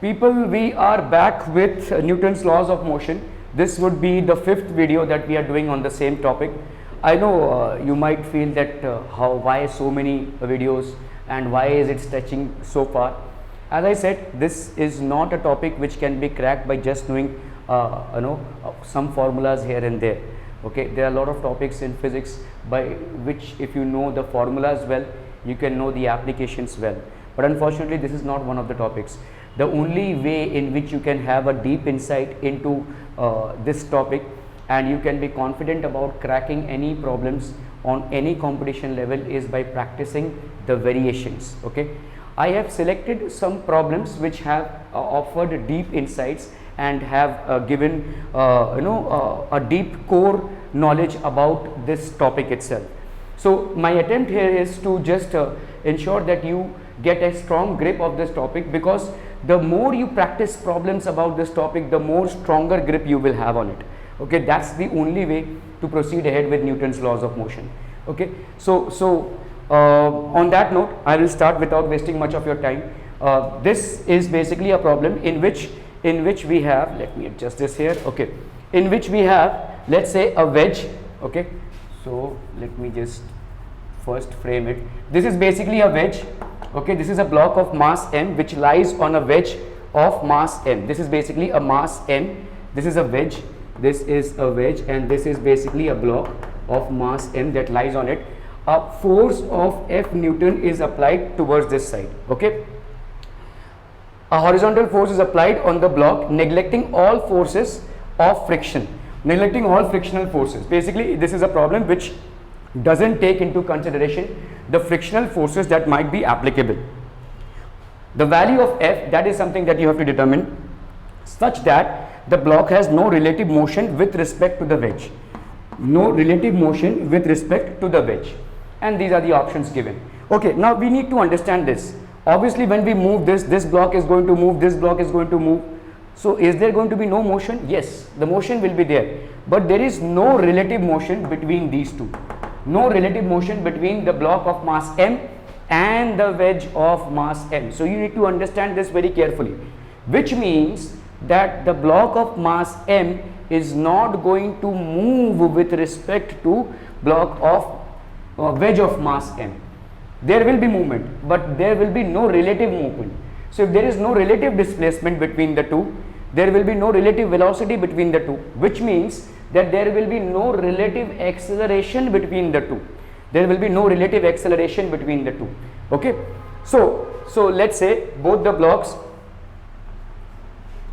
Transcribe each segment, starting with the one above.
People, we are back with Newton's laws of motion. This would be the 5th video that we are doing on the same topic. I know you might feel that why so many videos and why is it stretching so far. As I said, this is not a topic which can be cracked by just knowing some formulas here and there. Okay, there are a lot of topics in physics by which, if you know the formulas well, you can know the applications well. But unfortunately, this is not one of the topics. The only way in which you can have a deep insight into this topic and you can be confident about cracking any problems on any competition level is by practicing the variations. Okay, I have selected some problems which have offered deep insights and have given a deep core knowledge about this topic itself. So my attempt here is to just ensure that you get a strong grip of this topic, because the more you practice problems about this topic, the more stronger grip you will have on it. Okay, that's the only way to proceed ahead with Newton's laws of motion. Okay, so on that note, I will start without wasting much of your time. This is basically a problem in which we have, let me adjust this here. Okay, in which we have, let's say, a wedge. Okay, so let me just first frame it. This is basically a wedge. Okay, this is a block of mass m which lies on a wedge of mass m. This is basically a mass m. This is a wedge. This is a wedge, and this is basically a block of mass m that lies on it. A force of F Newton is applied towards this side. Okay, a horizontal force is applied on the block, neglecting all forces of friction, neglecting all frictional forces. Basically, this is a problem which doesn't take into consideration the frictional forces that might be applicable. The value of F, that is something that you have to determine such that the block has no relative motion with respect to the wedge. No relative motion with respect to the wedge. And these are the options given. Okay, now we need to understand this. Obviously, when we move this block is going to move, this block is going to move. So is there going to be no motion? Yes, the motion will be there, but there is no relative motion between these two. No relative motion between the block of mass m and the wedge of mass m. So you need to understand this very carefully, which means that the block of mass m is not going to move with respect to block of wedge of mass m. There will be movement, but there will be no relative movement. So if there is no relative displacement between the two, there will be no relative velocity between the two, which means that there will be no relative acceleration between the two. There will be no relative acceleration between the two. Okay, so let's say both the blocks,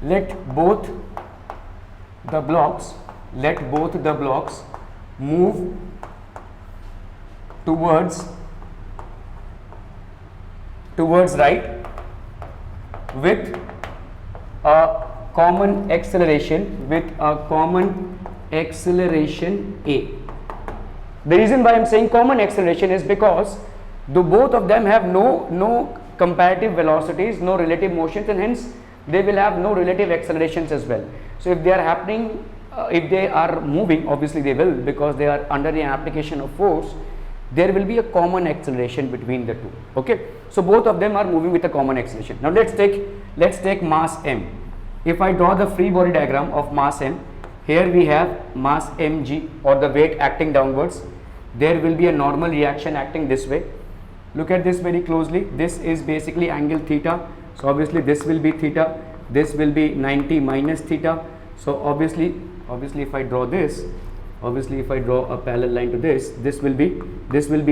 let both the blocks move towards right with a common acceleration, A. The reason why I am saying common acceleration is because both of them have no comparative velocities, no relative motions, and hence they will have no relative accelerations as well. So if they are happening, if they are moving, obviously they will, because they are under the application of force, there will be a common acceleration between the two. Okay, so both of them are moving with a common acceleration. Now let's take mass m. If I draw the free body diagram of mass m, here we have mass mg, or the weight acting downwards. There will be a normal reaction acting this way. Look at this very closely. This is basically angle theta. So obviously this will be theta, this will be 90 minus theta. So obviously if I draw this, if I draw a parallel line to this will be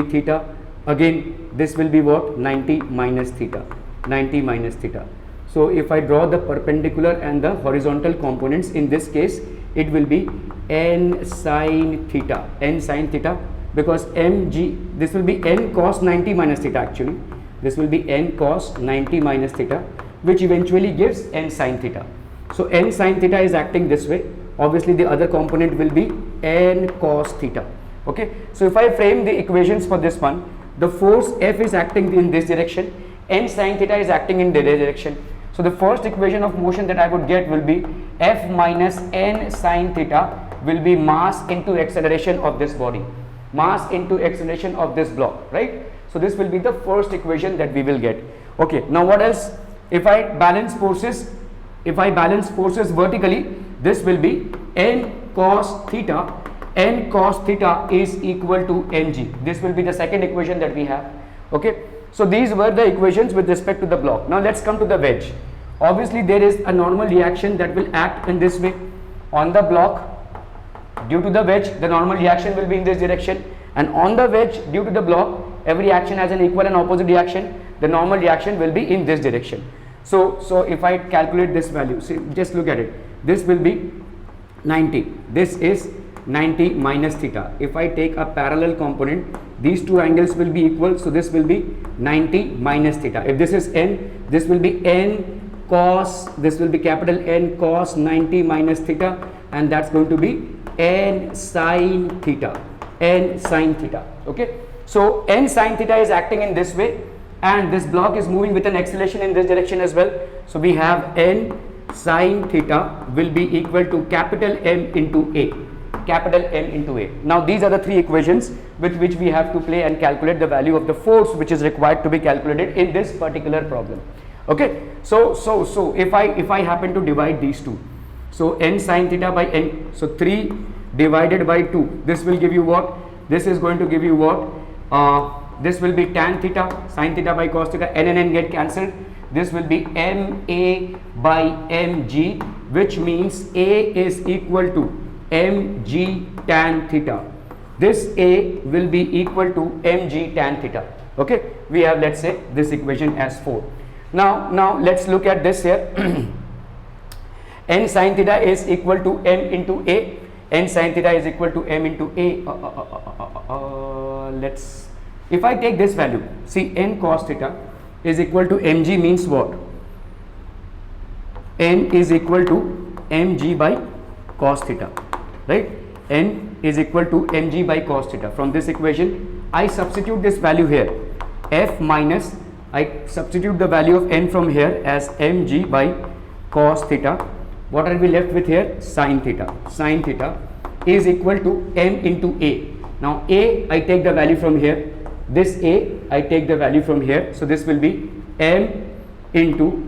theta. Again, this will be what? 90 minus theta. So if I draw the perpendicular and the horizontal components, in this case it will be n sine theta, because mg, this will be n cos 90 minus theta actually. This will be n cos 90 minus theta, which eventually gives n sine theta. So n sine theta is acting this way. Obviously the other component will be n cos theta. Okay, so if I frame the equations for this one, the force F is acting in this direction, n sine theta is acting in this direction. So the first equation of motion that I would get will be F minus n sine theta will be mass into acceleration of this body, mass into acceleration of this block, right? So this will be the first equation that we will get. Okay, now what else if I balance forces vertically, this will be n cos theta. N cos theta is equal to mg. This will be the second equation that we have. Okay, so these were the equations with respect to the block. Now let's come to the wedge. Obviously there is a normal reaction that will act in this way on the block. Due to the wedge, the normal reaction will be in this direction, and on the wedge, due to the block, every action has an equal and opposite reaction. The normal reaction will be in this direction. So if I calculate this value, see, just look at it. This will be 90. This is 90 minus theta. If I take a parallel component, these two angles will be equal, so this will be 90 minus theta. If this is n, this will be n cos, this will be capital N cos 90 minus theta, and that's going to be n sin theta. N sin theta. Okay, so n sin theta is acting in this way, and this block is moving with an acceleration in this direction as well. So we have n sin theta will be equal to capital M into A. Capital M into A. Now these are the three equations with which we have to play and calculate the value of the force which is required to be calculated in this particular problem. Okay, so if I happen to divide these two, so n sin theta by n, so 3 divided by 2, this will give you what? This is going to give you what? This will be tan theta, sin theta by cos theta, n and n get cancelled. This will be ma by mg, which means A is equal to mg tan theta. This A will be equal to mg tan theta. Okay, we have, let's say, this equation as 4. Now let's look at this here. N sin theta is equal to m into A. N sin theta is equal to m into A. Let's, if I take this value, see, n cos theta is equal to mg means what? N is equal to mg by cos theta, right? N is equal to mg by cos theta. From this equation, I substitute this value here, f minus, I substitute the value of n from here as mg by cos theta. What are we left with here? Sin theta. Sin theta is equal to m into A. Now A, I take the value from here. This A, I take the value from here. So this will be m into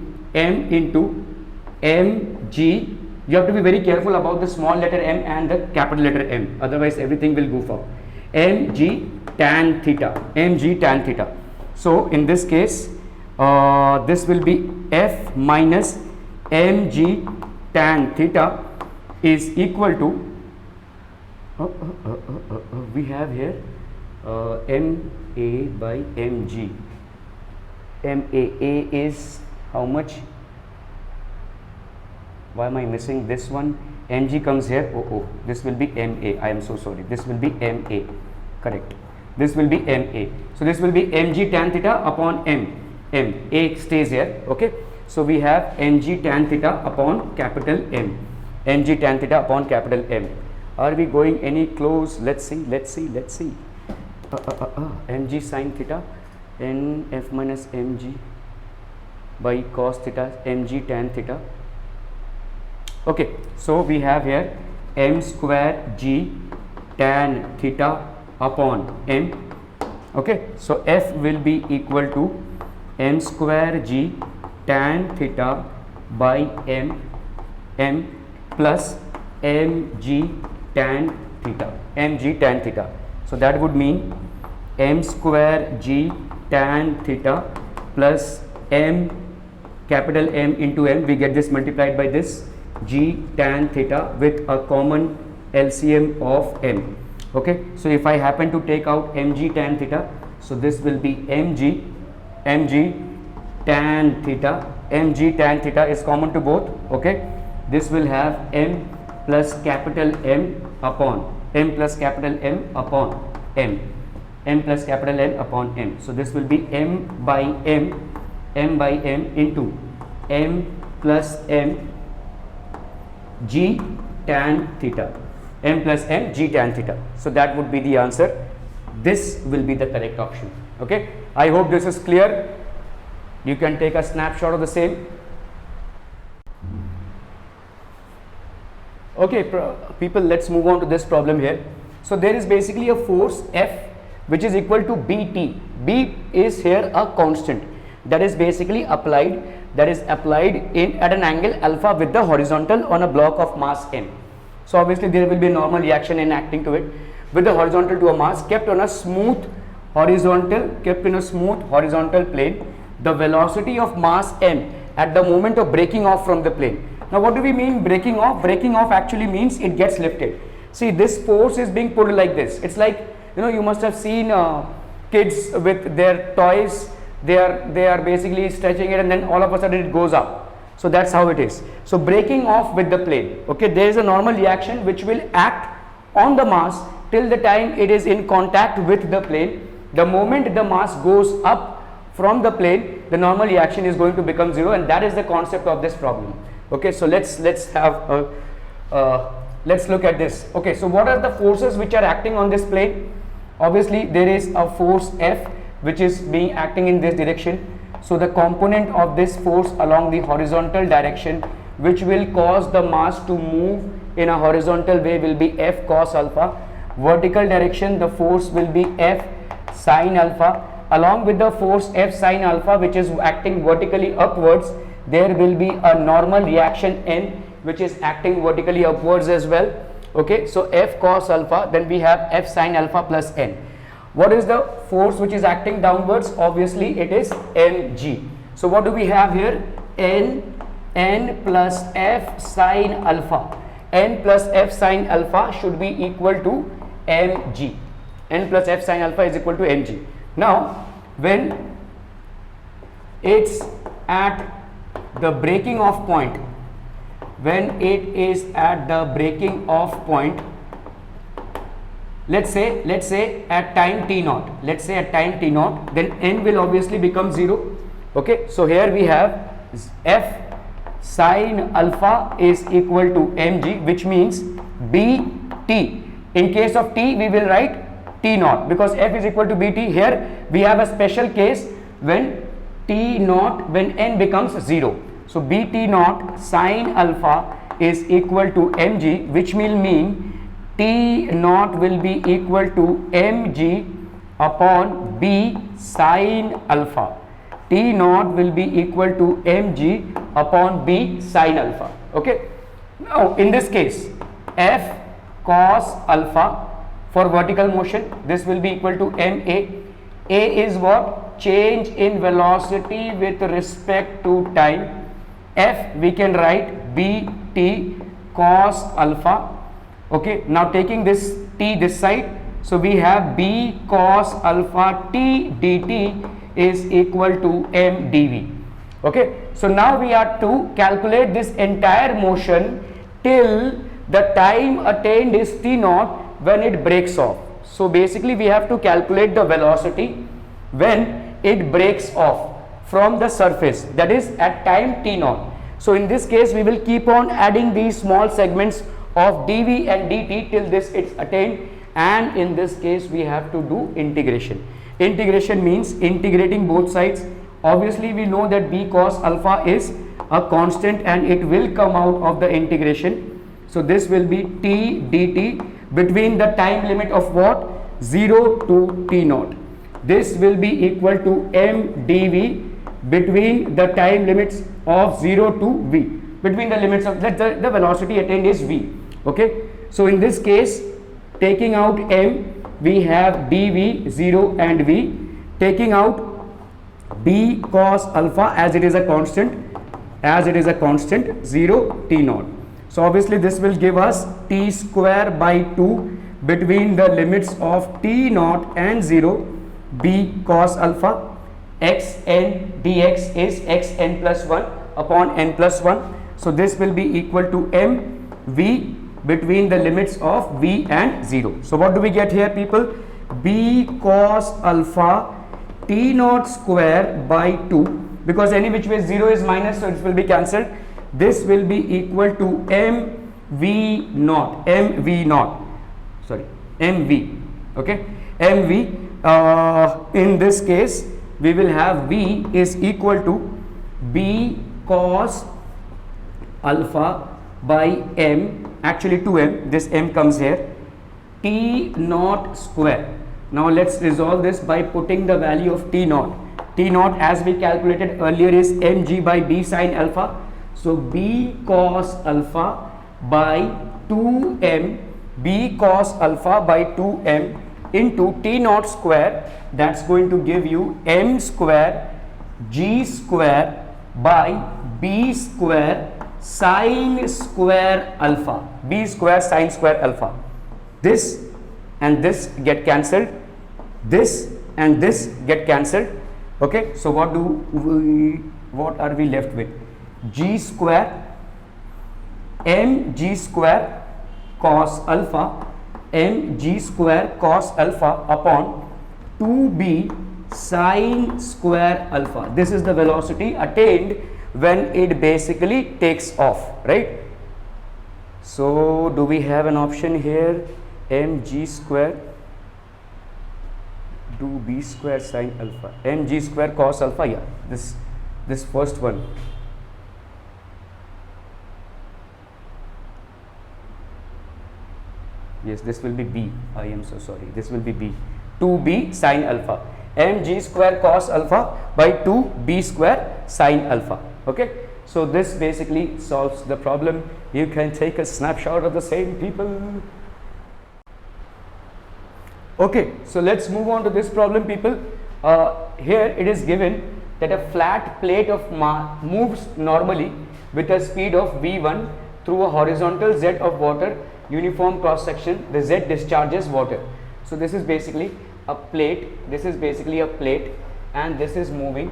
mg. You have to be very careful about the small letter m and the capital letter M. Otherwise, everything will goof up. Mg tan theta. Mg tan theta. So in this case, this will be f minus mg tan theta is equal to we have here ma by mg. A is how much? Why am I missing this one? mg comes here. This will be ma. I am so sorry. This will be ma. Correct. This will be ma. So this will be mg tan theta upon m. A stays here. Okay. So we have mg tan theta upon capital M. Mg tan theta upon capital M. Are we going any close? Let's see. Mg sin theta n f minus mg by cos theta mg tan theta. Okay, so we have here m square g tan theta upon m. Okay, so f will be equal to m square g tan theta by m plus mg tan theta. So that would mean m square g tan theta plus m capital M into m. We get this multiplied by this g tan theta with a common LCM of m. Okay, so if I happen to take out mg tan theta, so this will be mg tan theta. Mg tan theta is common to both. Okay, this will have m plus capital M upon m plus capital M upon m. M plus capital M upon m. So this will be m by m into m plus m g tan theta. M plus m g tan theta. So that would be the answer. This will be the correct option. Okay, I hope this is clear. You can take a snapshot of the same. Okay, people, let's move on to this problem here. So there is basically a force F which is equal to Bt. B is here a constant that is basically applied that is applied in at an angle alpha with the horizontal on a block of mass m. So obviously there will be a normal reaction in acting to it with the horizontal to a mass kept on a smooth horizontal plane. The velocity of mass m at the moment of breaking off from the plane. Now what do we mean breaking off? Breaking off actually means it gets lifted. See, this force is being put like this. It's like, you know, you must have seen kids with their toys. They are basically stretching it and then all of a sudden it goes up. So that's how it is. So breaking off with the plane. Okay, there is a normal reaction which will act on the mass till the time it is in contact with the plane. The moment the mass goes up from the plane, the normal reaction is going to become zero, and that is the concept of this problem. Okay, so let's look at this. Okay, so what are the forces which are acting on this plane? Obviously there is a force F which is being acting in this direction. So the component of this force along the horizontal direction which will cause the mass to move in a horizontal way will be F cos alpha. Vertical direction, the force will be F sin alpha. Along with the force F sin alpha which is acting vertically upwards, there will be a normal reaction N which is acting vertically upwards as well. Okay, so F cos alpha, then we have F sin alpha plus N. What is the force which is acting downwards? Obviously it is mg. So what do we have here? N plus F sin alpha. N plus F sin alpha should be equal to mg. N plus F sin alpha is equal to mg. Now when it's at the breaking off point, when it is at the breaking off point, let's say at time t naught, then n will obviously become 0. Okay, so here we have F sin alpha is equal to mg, which means bt. In case of t, we will write t naught because F is equal to bt. Here we have a special case when t naught, when n becomes 0. So bt naught sin alpha is equal to mg, which will mean t naught will be equal to mg upon b sin alpha. T naught will be equal to mg upon b sin alpha. Okay, now in this case F cos alpha for vertical motion, this will be equal to ma. A is what? Change in velocity with respect to time. F we can write bt cos alpha. Okay, now taking this t this side, so we have b cos alpha t dt is equal to m dv. Okay, so now we are to calculate this entire motion till the time attained is t naught when it breaks off. So basically we have to calculate the velocity when it breaks off from the surface, that is at time t naught. So in this case we will keep on adding these small segments of dv and dt till this it's attained, and in this case we have to do integration. Integration means integrating both sides. Obviously we know that b cos alpha is a constant and it will come out of the integration. So this will be t dt between the time limit of what? 0 to t naught. This will be equal to m dv between the time limits of 0 to v, between the limits of the velocity attained is v. Okay, so in this case taking out m, we have dv 0 and v, taking out b cos alpha as it is a constant, 0 t naught. So obviously this will give us t square by 2 between the limits of t naught and 0, b cos alpha. Xn dx is xn plus 1 upon n plus 1. So this will be equal to m v between the limits of v and 0. So what do we get here, people? B cos alpha t naught square by 2, because any which way 0 is minus, so it will be cancelled. This will be equal to mv naught, mv. Okay, mv. In this case we will have v is equal to b cos alpha by m, actually 2m, this m comes here, t naught square. Now let's resolve this by putting the value of t naught. T naught as we calculated earlier is mg by b sine alpha. So b cos alpha by 2m, b cos alpha by 2m into T naught square, that's going to give you m square g square by b square sine square alpha, b square sine square alpha. This and this get cancelled, this and this get cancelled. Okay, so what are we left with? G square mg square cos alpha, mg square cos alpha upon 2b sine square alpha. This is the velocity attained when it basically takes off, right? So do we have an option here? Mg square do b square sine alpha, mg square cos alpha. Yeah, this first one. Yes, this will be b. I am so sorry. This will be b. 2b sine alpha, mg square cos alpha by 2b square sine alpha. Okay, so this basically solves the problem. You can take a snapshot of the same, people. Okay, so let's move on to this problem, people. Here it is given that a flat plate of moves normally with a speed of v1 through a horizontal z of water, uniform cross section. The z discharges water. So this is basically a plate, this is basically a plate, and this is moving,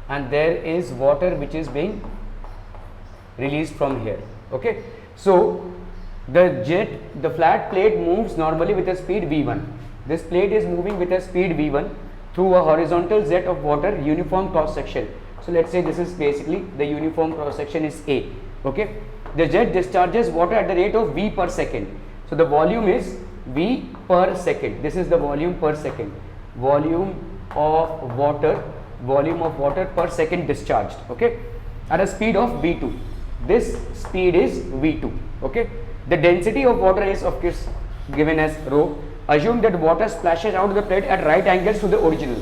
and there is water which is being released from here. Okay, so the flat plate moves normally with a speed v1. This plate is moving with a speed v1 through a horizontal z of water, uniform cross section. So let's say this is basically the uniform cross section is A. Okay, the jet discharges water at the rate of v per second. So the volume is v per second. This is the volume per second. Volume of water per second discharged. Okay, at a speed of v2. This speed is v2. Okay, the density of water is of course given as rho. Assume that water splashes out of the plate at right angles to the original.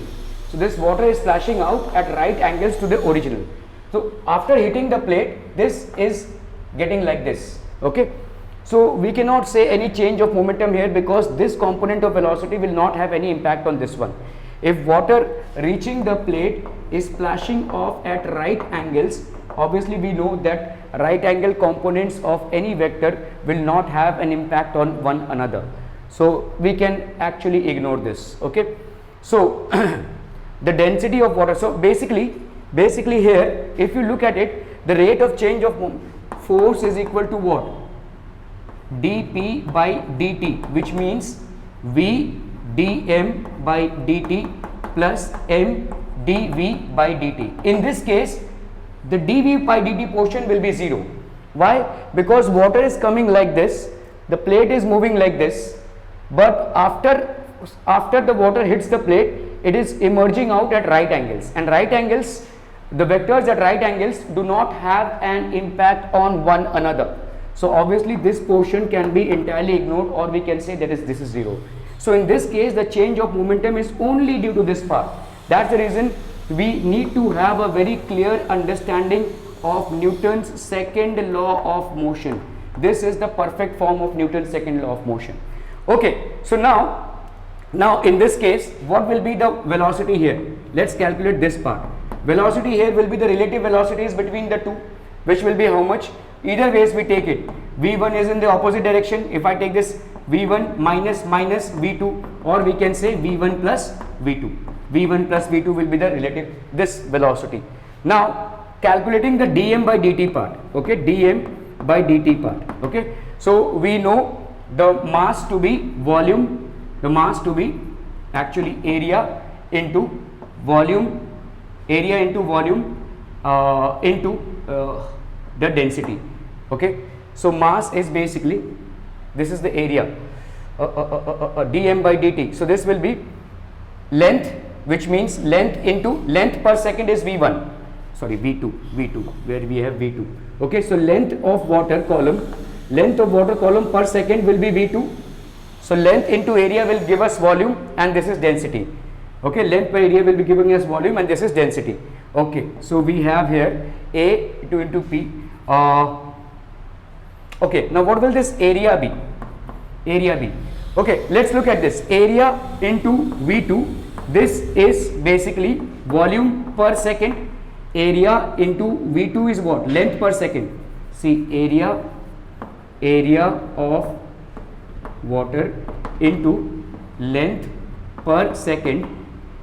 So this water is splashing out at right angles to the original. So after hitting the plate, this is getting like this. Okay, so we cannot say any change of momentum here because this component of velocity will not have any impact on this one. If water reaching the plate is splashing off at right angles, obviously we know that right angle components of any vector will not have an impact on one another. So we can actually ignore this. Okay, so the density of water, so basically here if you look at it, the rate of change of force is equal to what? dp by dt, which means v dm by dt plus m dv by dt. In this case the dv by dt portion will be 0. Why? Because water is coming like this, the plate is moving like this, but after the water hits the plate, it is emerging out at right angles, and right angles, the vectors at right angles do not have an impact on one another. So obviously this portion can be entirely ignored, or we can say that this is 0. So in this case the change of momentum is only due to this part. That's the reason we need to have a very clear understanding of Newton's second law of motion. This is the perfect form of Newton's second law of motion. Okay, so now in this case what will be the velocity here? Let's calculate this part. Velocity here will be the relative velocities between the two, which will be how much? Either ways we take it, v1 is in the opposite direction. If I take this v1 minus v2, or we can say v1 plus v2. v1 plus v2 will be the relative this velocity. Now calculating the dm by dt part. Okay, dm by dt part. Okay, so we know the mass to be volume, the mass to be actually area into volume, into the density. Okay, so mass is basically, this is the area, dm by dt. So this will be length, which means length into length per second is v1, sorry v2, where we have v2. Okay, so length of water column per second will be v2. So length into area will give us volume, and this is density. Okay, length per area will be giving us volume, and this is density. Okay, so we have here A2 into P. Okay, now what will this area be? Area be. Okay, let's look at this. Area into V2. This is basically volume per second. Area into V2 is what? Length per second. See, area of water into length per second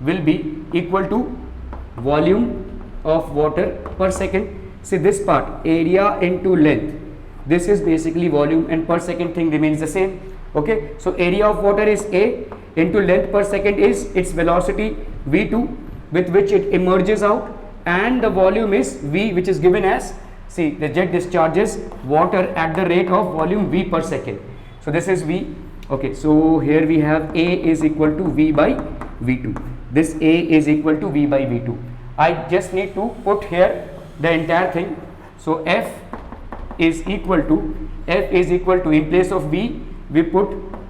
will be equal to volume of water per second. See this part, area into length. This is basically volume, and per second thing remains the same. Okay, so area of water is A, into length per second is its velocity V2 with which it emerges out, and the volume is V, which is given as, see, the jet discharges water at the rate of volume V per second. So this is V. Okay, so here we have A is equal to V by V2. This A is equal to V by V2. I just need to put here the entire thing. So F is equal to, in place of V, we put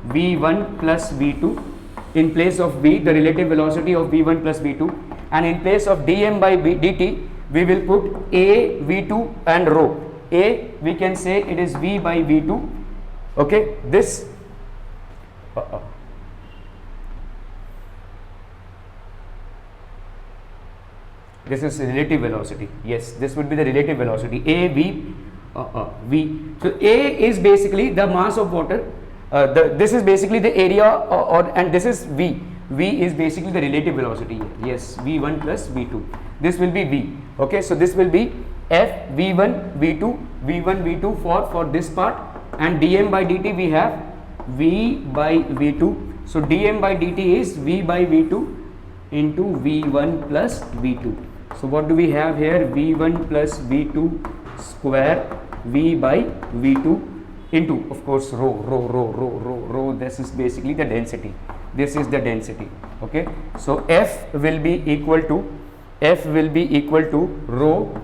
V1 plus V2. In place of V, the relative velocity of V1 plus V2. And in place of dm by dt, we will put A, V2 and rho. A, we can say it is V by V2. Okay, this this is relative velocity. Yes, this would be the relative velocity. A, V, V. So A is basically the mass of water. This is basically the area, and this is V. V is basically the relative velocity. Yes, V1 plus V2. This will be V. Okay, so this will be F V1 V2, V1 V2 for this part, and dm by dt we have V by V2. So dm by dt is V by V2 into V1 plus V2. So what do we have here? V1 plus V2 square V by V2 into, of course, rho. This is basically the density. This is the density. Okay, so F will be equal to rho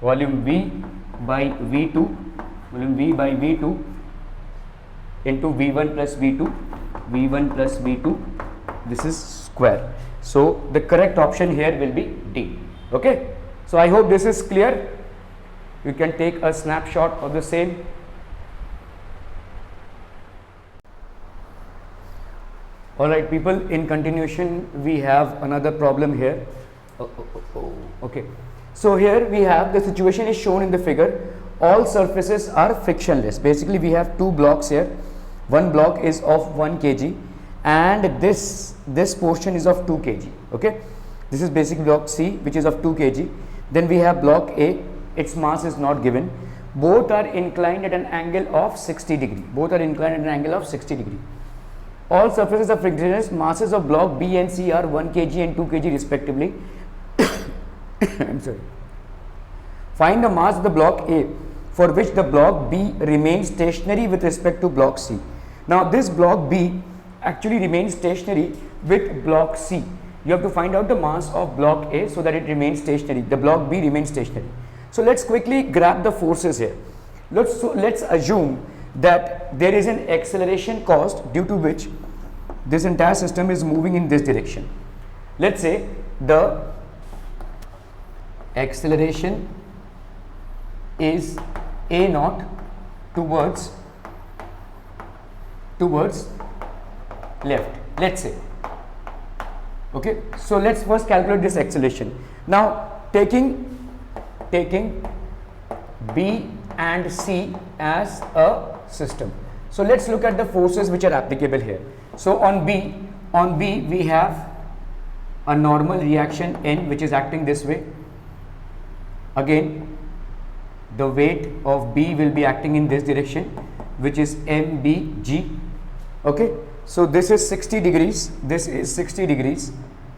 volume V by V2, into V1 plus V2, this is square. So the correct option here will be D. Okay, so I hope this is clear. You can take a snapshot of the same. All right, people, in continuation we have another problem here. Okay, so here we have, the situation is shown in the figure. All surfaces are frictionless. Basically we have two blocks here. One block is of 1 kg and this portion is of 2 kg. Okay, this is basic block C, which is of 2 kg. Then we have block A. Its mass is not given. Both are inclined at an angle of 60 degree. All surfaces are frictionless. Masses of block B and C are 1 kg and 2 kg respectively. I'm sorry. Find the mass of the block A for which the block B remains stationary with respect to block C. Now this block B actually remains stationary with block C. You have to find out the mass of block A so that it remains stationary. The block B remains stationary. So let's quickly grab the forces here. Let's assume that there is an acceleration caused due to which this entire system is moving in this direction. Let's say the acceleration is A naught towards left, let's say. Okay, so let's first calculate this acceleration. Now taking B and C as a system. So let's look at the forces which are applicable here. So on B we have a normal reaction N which is acting this way. Again, the weight of B will be acting in this direction, which is MBG. Okay, so this is 60 degrees, this is 60 degrees.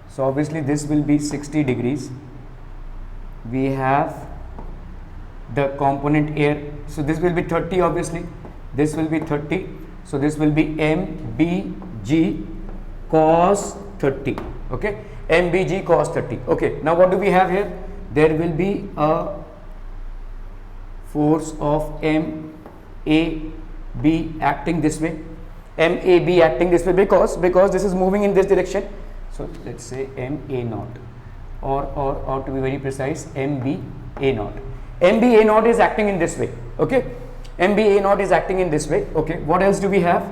So obviously this will be 60 degrees. We have the component air, so this will be 30, obviously this will be 30, so this will be MBG cos 30. Okay, MBG cos 30. Okay, now what do we have here? There will be a force of MAB acting this way, MAB acting this way because this is moving in this direction. So let's say MA naught, or to be very precise, MBA naught. MBA naught is acting in this way. Okay, MBA naught is acting in this way. Okay, what else do we have?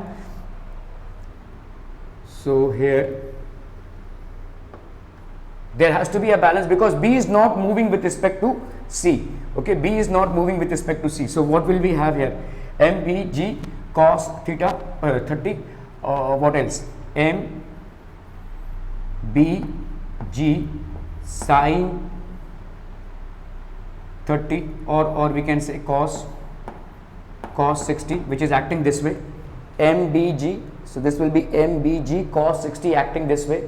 So here there has to be a balance because B is not moving with respect to C. Okay, B is not moving with respect to C. So what will we have here? MBG cos theta 30. What else? MBG sin 30, or we can say cos 60, which is acting this way. MBG, so this will be MBG cos 60 acting this way,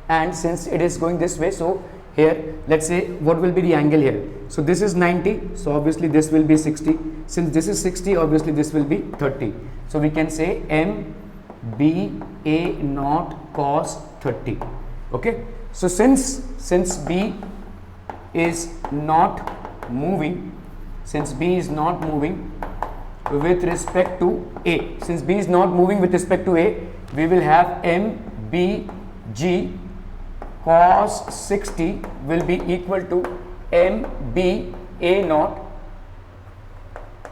and since it is going this way, so here let's say what will be the angle here. So this is 90, so obviously this will be 60. Since this is 60, obviously this will be 30. So we can say MBA naught cos 30. Okay, so since B is not moving, with respect to A, since B is not moving with respect to A, we will have MBG cos 60 will be equal to MBA naught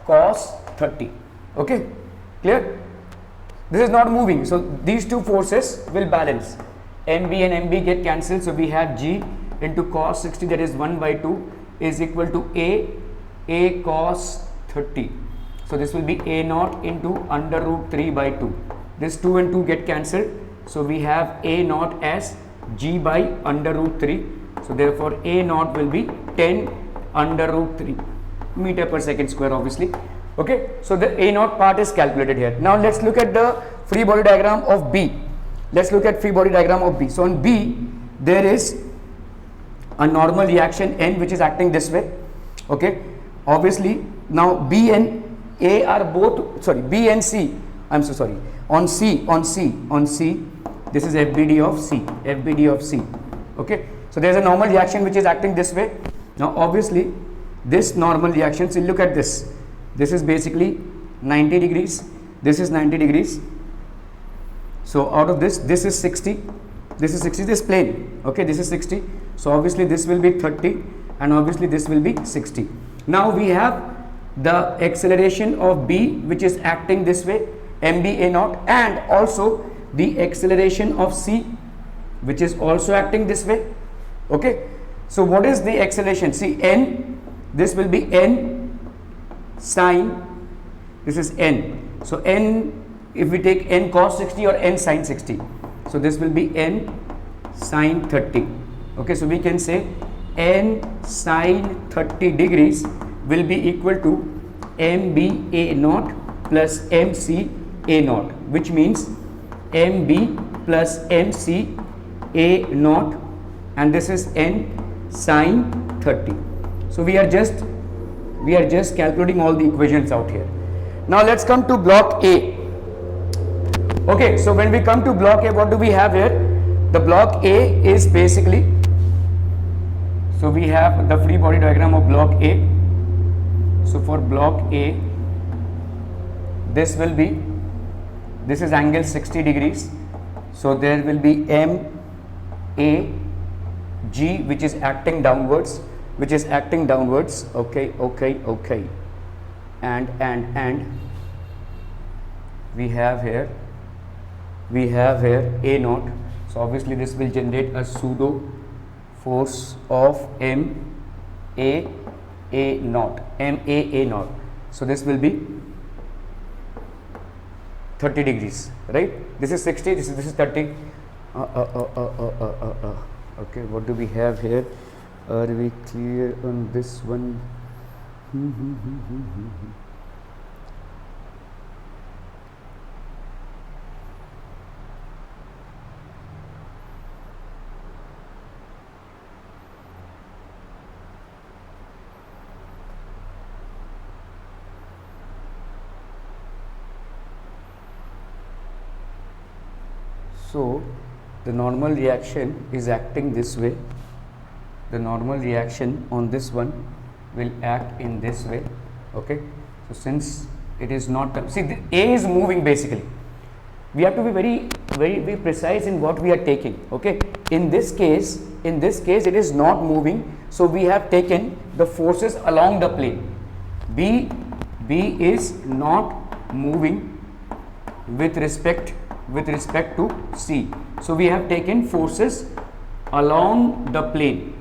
cos 30. Okay, clear? This is not moving, so these two forces will balance. MB and MB get cancelled, so we have G into cos 60, that is 1 by 2 is equal to A cos 30. So this will be A naught into under root 3 by 2. This 2 and 2 get cancelled, so we have A naught as G by under root 3. So therefore A naught will be 10 under root 3 meter per second square, obviously. Okay, so the A naught part is calculated here. Now let's look at the free body diagram of B. So on B there is a normal reaction N which is acting this way. Okay, obviously now B and A are both, B and C, I'm so sorry, on C, this is FBD of C. Okay, so there is a normal reaction which is acting this way. Now obviously this normal reaction, so look at this is basically 90 degrees, this is 90 degrees. So out of this is 60, this is plane. Okay, this is 60, so obviously this will be 30 and obviously this will be 60. Now we have the acceleration of B which is acting this way, MBA naught, and also the acceleration of C which is also acting this way. Okay, so what is the acceleration? See, N, this will be N sine, this is N. So N, if we take N cos 60 or N sine 60, so this will be N sine 30. Okay, so we can say N sine 30 degrees will be equal to MBA naught plus MCA naught, which means MB plus MCA naught, and this is N sine 30. So we are just calculating all the equations out here. Now let's come to block A. Okay, so when we come to block A, what do we have here? The block A is basically, so we have the free body diagram of block A. So for block A, this is angle 60 degrees. So there will be MAG which is acting downwards. Okay. And we have here A naught. So obviously this will generate a pseudo force of MAA naught. So this will be 30 degrees, right? This is 60, this is 30. Okay, what do we have here? Are we clear on this one? So the normal reaction is acting this way. The normal reaction on this one will act in this way. Okay, so since it is not, see, the A is moving basically. we have to be very precise in what we are taking. Okay, in this case it is not moving, so we have taken the forces along the plane. B is not moving with respect to C, so we have taken forces along the plane,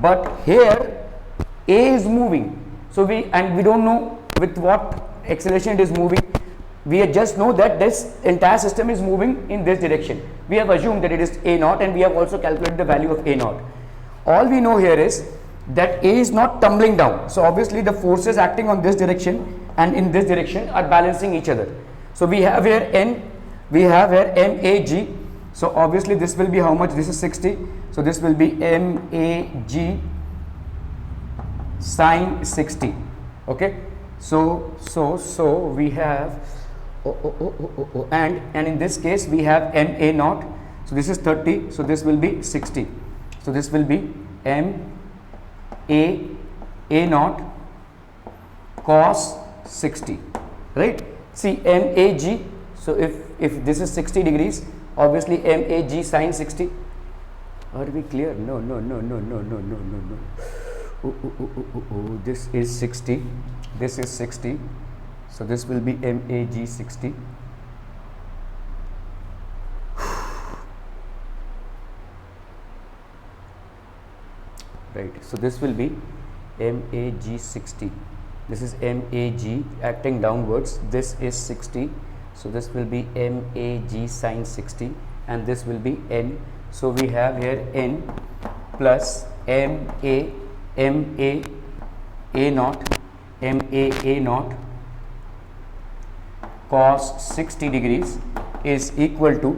but here A is moving, so we don't know with what acceleration it is moving. We just know that this entire system is moving in this direction. We have assumed that it is A naught, and we have also calculated the value of A naught. All we know here is that A is not tumbling down, so obviously the forces acting on this direction and in this direction are balancing each other. So we have here N, we have here MAG, so obviously this will be how much? This is 60, so this will be MAG sine 60. Okay, so we have and in this case we have MA naught, so this is 30, so this will be 60, so this will be MA naught cos 60, right? See MAG, so if this is 60 degrees, obviously MAG sine 60. Are we clear? No. This is 60, this is 60, so this will be MAG 60. Right, so this will be MAG 60. This is MAG acting downwards. This is 60, so this will be MAG sine 60, and this will be N. So we have here N plus MA naught cos 60 degrees is equal to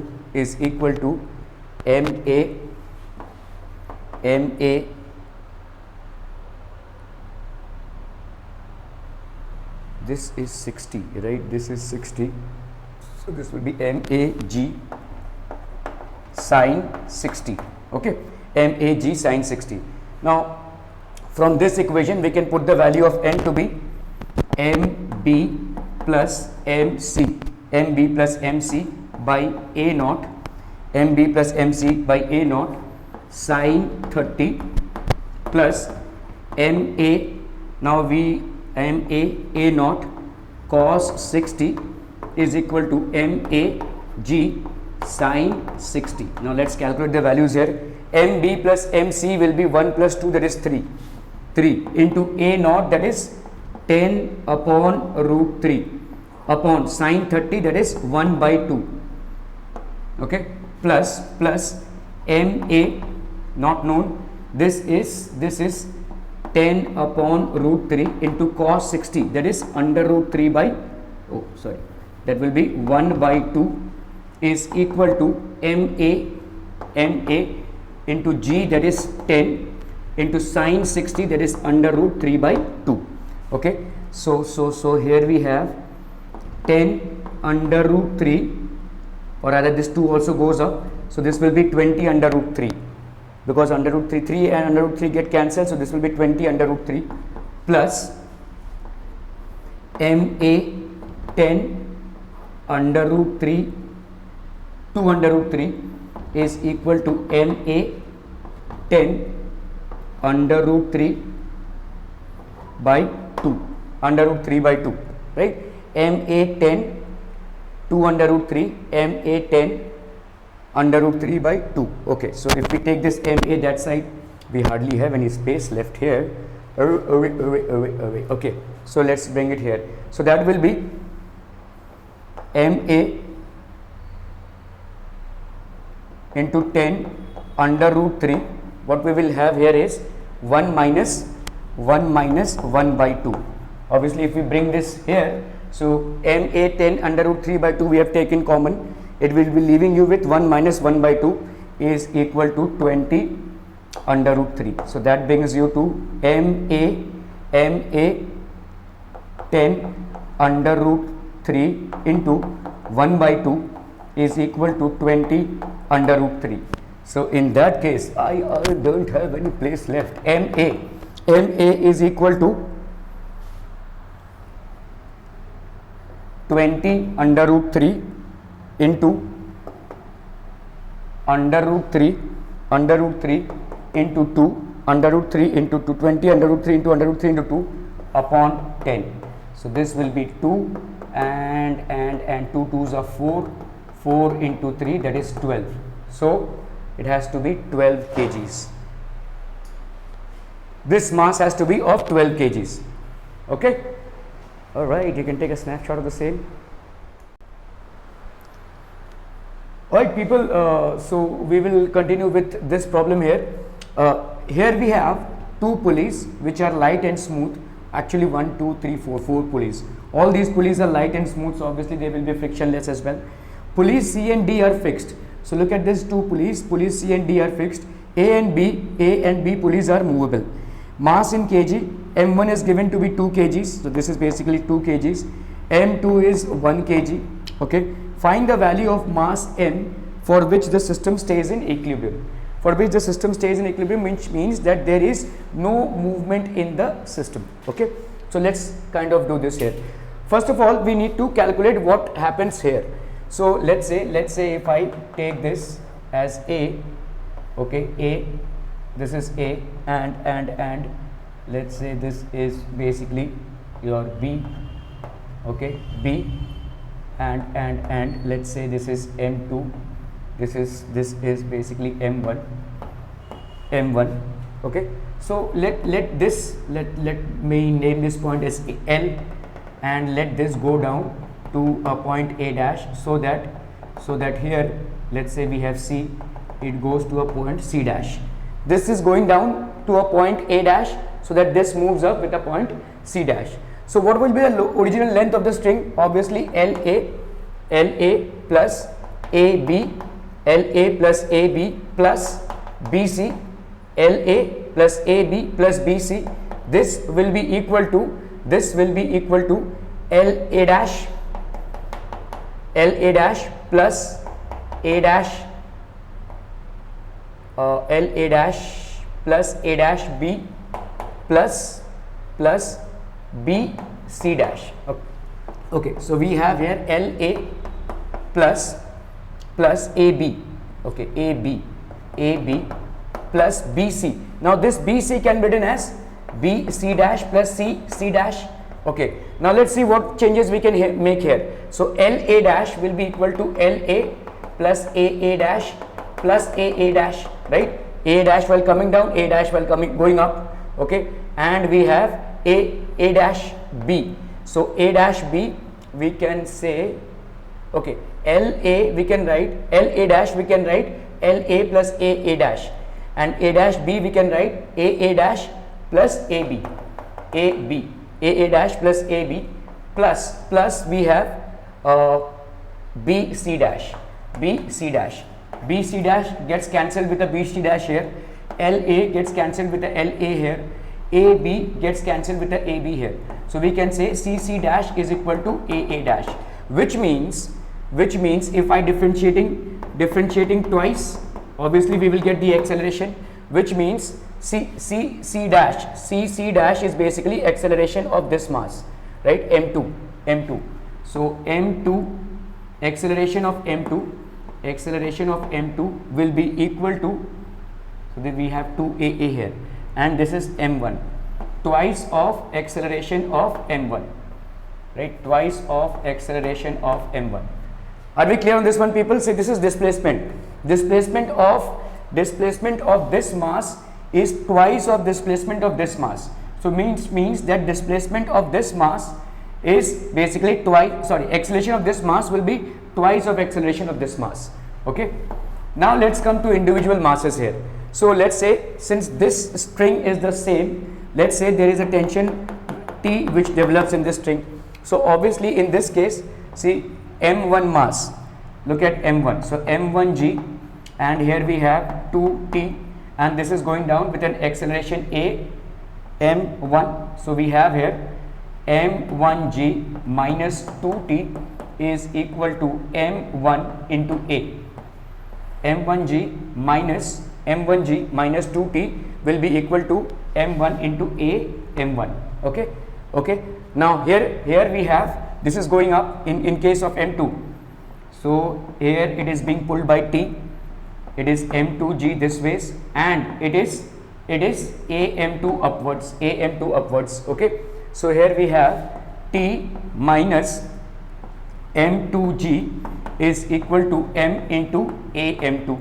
MA this is 60, right? This is 60, so this will be MAG sine 60. Okay, MAG sine 60. Now from this equation we can put the value of N to be MB plus MC by A naught, MB plus MC by A naught sine 30 plus MA, now we MA naught cos 60 is equal to MAG sine 60. Now let's calculate the values here. MB plus MC will be 1 plus 2, that is 3 into A naught, that is 10 upon root 3 upon sine 30, that is 1 by 2. Okay, plus MA not known, this is 10 upon root 3 into cos 60, that is under root 3 by, that will be 1 by 2 is equal to MA into G, that is 10 into sine 60, that is under root 3 by 2. Okay, so here we have 10 under root 3, or rather this 2 also goes up, so this will be 20 under root 3, because under root 3 and under root 3 get cancelled, so this will be 20 under root 3 plus MA 10 under root 3 2 under root 3 is equal to MA 10 under root 3 by 2, under root 3 by 2, right? MA 10 2 under root 3, MA 10 under root 3 by 2. Okay, so if we take this MA that side, we hardly have any space left here. Okay, so let's bring it here. So that will be MA into 10 under root 3. What we will have here is 1 minus 1 by 2. Obviously if we bring this here, so MA 10 under root 3 by 2 we have taken common, it will be leaving you with 1 minus 1 by 2 is equal to 20 under root 3. So that brings you to MA 10 under root 3 into 1 by 2 is equal to 20 under root 3. So in that case, I don't have any place left. MA is equal to 20 under root 3 into under root 3 into 2 under root 3 into 2, 20 under root 3 into under root 3 into 2 upon 10. So this will be 2 and 2 2s are 4, 4 into 3, that is 12. So it has to be 12 kgs. This mass has to be of 12 kgs. Okay. All right, you can take a snapshot of the same. Alright people, so we will continue with this problem here. Here we have two pulleys which are light and smooth. Actually 1, 2, 3, 4 pulleys. All these pulleys are light and smooth, so obviously they will be frictionless as well. Pulleys C and D are fixed. So look at these two pulleys. Pulleys C and D are fixed. A and B pulleys are movable. Mass in kg, M1 is given to be 2 kgs. So this is basically 2 kgs. M2 is 1 kg. Okay. Find the value of mass M for which the system stays in equilibrium. For which the system stays in equilibrium, which means that there is no movement in the system. Okay. So let's kind of do this here. First of all, we need to calculate what happens here. So let's say if I take this as A, okay, A, this is A, and let's say this is basically your B, okay, B, and let's say this is M2, this is basically M1, okay. So let me name this point as L, and let this go down to a point A dash, so that here, let's say we have C, it goes to a point C dash. This is going down to a point A dash, so that this moves up with a point C dash. So what will be the original length of the string? Obviously LA plus AB, LA plus AB plus BC, LA plus AB plus BC. This will be equal to LA dash plus A dash, LA dash plus A dash B plus B C dash. Okay, so we have here LA plus AB, okay, AB plus BC. Now this BC can be written as BC dash plus C dash. Okay, now let's see what changes we can make here. So LA dash will be equal to LA plus AA dash plus AA dash, right? A dash while coming down, A dash while going up, okay, and we have A dash B. So A dash B we can say, okay, LA we can write LA dash, we can write LA plus AA dash, and A dash B we can write AA dash plus AB, AA dash plus AB plus we have BC dash, BC dash gets cancelled with the BC dash here, LA gets cancelled with the LA here, AB gets cancelled with the AB here. So we can say CC dash is equal to AA dash, which means if I differentiating twice, obviously we will get the acceleration, which means CC dash is basically acceleration of this mass, right? M2. So M2, acceleration of M2 will be equal to, so that we have 2AA here, and this is M1, twice of acceleration of M1, right? Twice of acceleration of M1. Are we clear on this one, people? See, this is displacement. Displacement of this mass is twice of displacement of this mass. So means that displacement of this mass is basically acceleration of this mass will be twice of acceleration of this mass. Okay. Now let's come to individual masses here. So let's say, since this string is the same, let's say there is a tension T which develops in this string. So obviously in this case, see M1 mass, look at M1. So M1G, and here we have 2T, and this is going down with an acceleration A, M1. So we have here M1G minus 2T is equal to M1 into A. M1G minus 2T will be equal to M1 into A, M1. Okay. Now here we have this is going up in case of M2. So here it is being pulled by T, it is M2G this ways, and it is AM2 upwards, okay. So here we have T minus M2G is equal to M into AM2.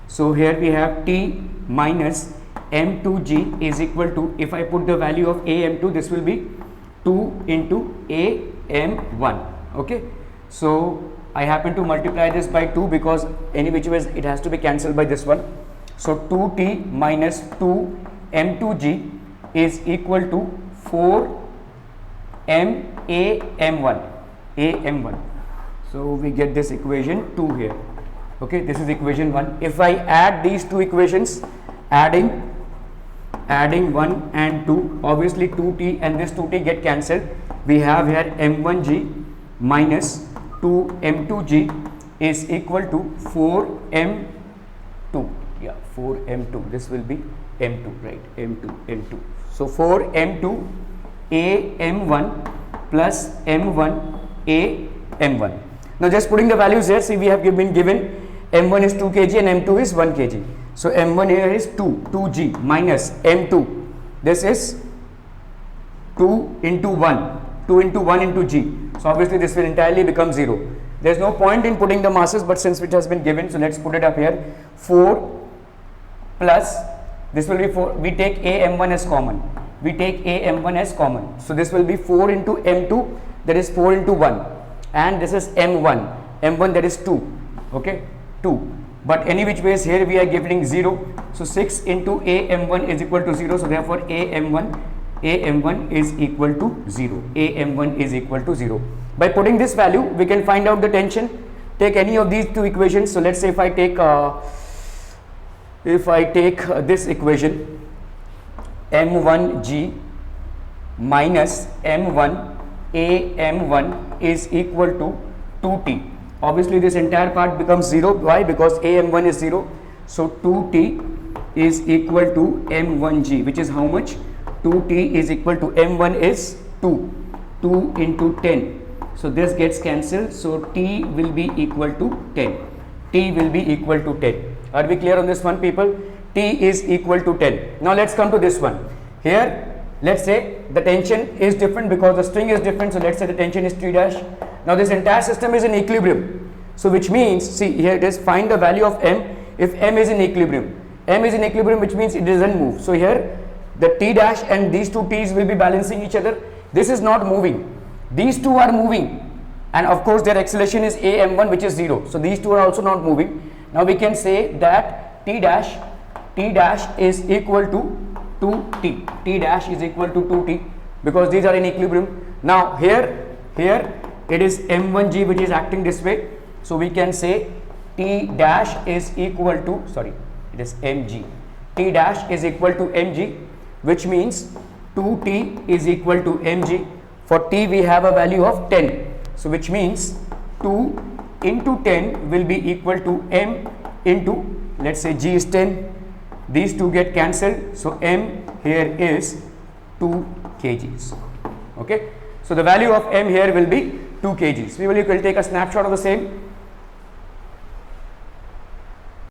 So here we have T minus M2G is equal to, if I put the value of AM2, this will be 2 into AM1, okay. So I happen to multiply this by 2 because any which ways it has to be cancelled by this one. So 2T minus 2 M2G is equal to 4 AM1. So we get this equation 2 here, okay. This is equation 1. If I add these two equations, adding 1 and 2, obviously 2T and this 2T get cancelled. We have here M1G minus 2 M2G is equal to 4M2. Yeah, 4M2. This will be M2, right? M2. So 4M2 AM1 plus M1 AM1. Now just putting the values here, see we have been given M1 is 2 kg and M2 is 1 kg. So M1 here is 2G minus M2. This is 2 into 1 into G. So obviously this will entirely become 0. There is no point in putting the masses, but since it has been given, so let's put it up here. 4 plus, this will be 4, we take AM1 as common. So this will be 4 into M2, that is 4 into 1. And this is M1, that is 2, okay, 2. But any which ways here we are giving 0. So 6 into AM1 is equal to 0. So therefore AM1 is equal to 0. By putting this value, we can find out the tension. Take any of these two equations. So let's say if I take this equation, M1G minus M1 AM1 is equal to 2T. Obviously this entire part becomes 0. Why? Because AM1 is 0. So 2T is equal to M1G, which is how much? 2T is equal to M1 is 2 into 10. So this gets cancelled. So T will be equal to 10. Are we clear on this one, people? T is equal to 10. Now let's come to this one. Here let's say the tension is different because the string is different. So let's say the tension is T dash. Now this entire system is in equilibrium. So which means, see here it is, find the value of M if M is in equilibrium. M is in equilibrium, which means it doesn't move. So here the T dash and these two T's will be balancing each other. This is not moving. These two are moving. And of course their acceleration is AM1, which is 0. So these two are also not moving. Now we can say that T dash is equal to 2T. T dash is equal to 2T because these are in equilibrium. Now here it is M1G which is acting this way. So we can say T dash is equal to, sorry, it is Mg. T dash is equal to Mg, which means 2T is equal to Mg. For T we have a value of 10. So which means 2 into 10 will be equal to M into, let's say G is 10. These two get cancelled. So M here is 2 kgs. Okay. So the value of M here will be 2 kgs. We will take a snapshot of the same.